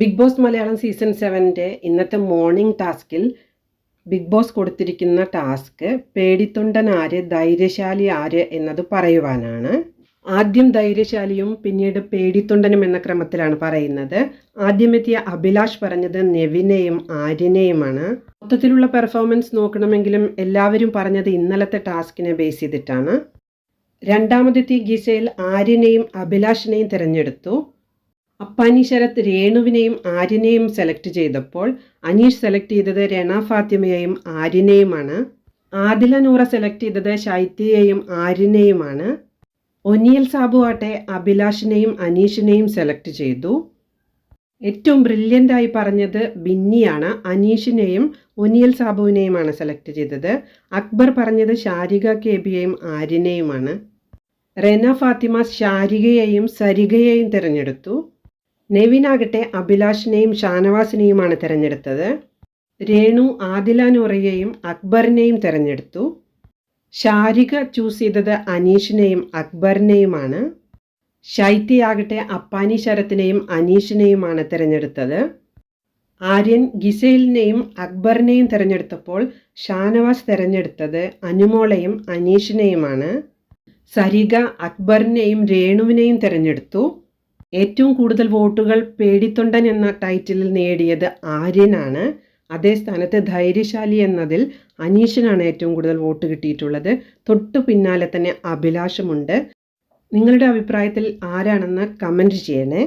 Big boss Malayalam season 7 ഇന്നത്തെ morning ടാസ്കിൽ big boss കൊടുത്തിരിക്കുന്ന ടാസ്ക് പേടിത്തൊണ്ടൻ ആര് ധൈര്യശാലി ആര് എന്നത് പറയുവാനാണ്. ആദ്യം ധൈര്യശാലിയും പിന്നീട് പേടിത്തൊണ്ടനും എന്ന ക്രമത്തിലാണ് പറയുന്നത്. ആദ്യമെത്തിയ അഭിലാഷ് പറഞ്ഞത് നെവിനെയും ആര്യനെയുമാണ്. മൊത്തത്തിലുള്ള പെർഫോമൻസ് നോക്കണമെങ്കിലും എല്ലാവരും പറഞ്ഞത് ഇന്നലത്തെ ടാസ്കിനെ ബേസ് ചെയ്തിട്ടാണ്. രണ്ടാമതെത്തിയ ഗിസേൽ ആര്യനെയും അഭിലാഷിനെയും തിരഞ്ഞെടുത്തു. അപ്പാനി ശരത് രേണുവിനെയും ആര്യനെയും സെലക്ട് ചെയ്തപ്പോൾ അനീഷ് സെലക്ട് ചെയ്തത് രണ ഫാത്തിമയെയും ആര്യനെയുമാണ്. ആദില നൂറ സെലക്ട് ചെയ്തത് ശൈത്യയെയും ആര്യനെയുമാണ്. ഒനിയൽ സാബു ആട്ടെ അഭിലാഷിനെയും അനീഷിനെയും സെലക്ട് ചെയ്തു. ഏറ്റവും ബ്രില്യൻ്റായി പറഞ്ഞത് ബിന്നിയാണ്. അനീഷിനെയും ഒനിയൽ സാബുവിനെയുമാണ് സെലക്ട് ചെയ്തത്. അക്ബർ പറഞ്ഞത് ശാരിക കെബിയെയും ആര്യനെയുമാണ്. റെന ഫാത്തിമ ശാരികയെയും സരികയെയും തിരഞ്ഞെടുത്തു. നെവിനാകട്ടെ അഭിലാഷിനെയും ഷാനവാസിനെയുമാണ് തിരഞ്ഞെടുത്തത്. രേണു ആദില നൂറയെയും അക്ബറിനെയും തിരഞ്ഞെടുത്തു. ശാരിക ചൂസ് ചെയ്തത് അനീഷിനെയും അക്ബറിനെയുമാണ്. ശൈത്യയാകട്ടെ അപ്പാനി ശരത്തിനെയും അനീഷിനെയുമാണ് തിരഞ്ഞെടുത്തത്. ആര്യൻ ഗിസേലിനെയും അക്ബറിനെയും തിരഞ്ഞെടുത്തപ്പോൾ ഷാനവാസ് തിരഞ്ഞെടുത്തത് അനുമോളെയും അനീഷിനെയുമാണ്. സരിക അക്ബറിനെയും രേണുവിനെയും തിരഞ്ഞെടുത്തു. ഏറ്റവും കൂടുതൽ വോട്ടുകൾ പേടിത്തൊണ്ടൻ എന്ന ടൈറ്റിലിൽ നേടിയത് ആര്യനാണ്. അതേ സ്ഥാനത്ത് ധൈര്യശാലി എന്നതിൽ അനീഷിനാണ് ഏറ്റവും കൂടുതൽ വോട്ട് കിട്ടിയിട്ടുള്ളത്. തൊട്ടു പിന്നാലെ തന്നെ അഭിലാഷമുണ്ട്. നിങ്ങളുടെ അഭിപ്രായത്തിൽ ആരാണെന്ന് കമൻറ്റ് ചെയ്യണേ.